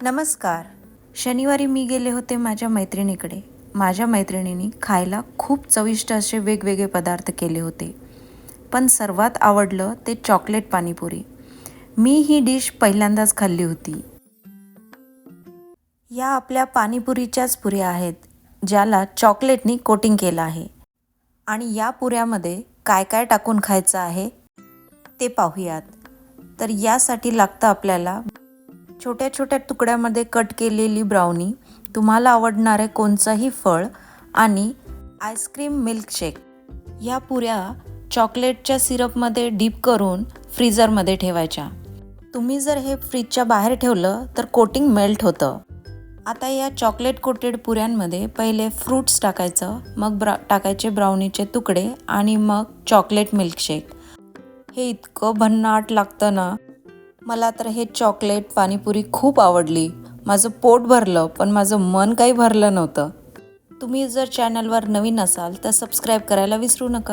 नमस्कार. शनिवारी मी गेले होते माझ्या मैत्रिणीकडे. माझ्या मैत्रिणींनी खायला खूप चविष्ट असे वेगवेगळे पदार्थ केले होते. पण सर्वात आवडलं ते चॉकलेट पाणीपुरी. मी ही डिश पहिल्यांदाच खाल्ली होती. या आपल्या पाणीपुरीच्याच पुऱ्या आहेत, ज्याला चॉकलेटनी कोटिंग केलं आहे. आणि या पुऱ्यामध्ये काय काय टाकून खायचं आहे ते पाहूयात. तर यासाठी लागतं आपल्याला छोट्या छोट्या तुकड्यामध्ये कट केलेली ब्राउनी, तुम्हाला आवडणारे कोणचंही फळ आणि आईस्क्रीम मिल्कशेक. या पुऱ्या चॉकलेटच्या सिरपमध्ये डीप करून फ्रीझरमध्ये ठेवायच्या. तुम्ही जर हे फ्रीजच्या बाहेर ठेवलं तर कोटिंग मेल्ट होतं. आता या चॉकलेट कोटेड पुऱ्यांमध्ये पहिले फ्रूट्स टाकायचं, मग टाकायचे ब्राउनीचे तुकडे आणि मग चॉकलेट मिल्कशेक. हे इतकं भन्नाट लागतं ना. मला तर हे चॉकलेट पाणीपुरी खूप आवडली. माझं पोट भरलं, पण माझं मन काही भरलं नव्हतं. तुम्ही जर चॅनलवर नवीन असाल तर सबस्क्राईब करायला विसरू नका.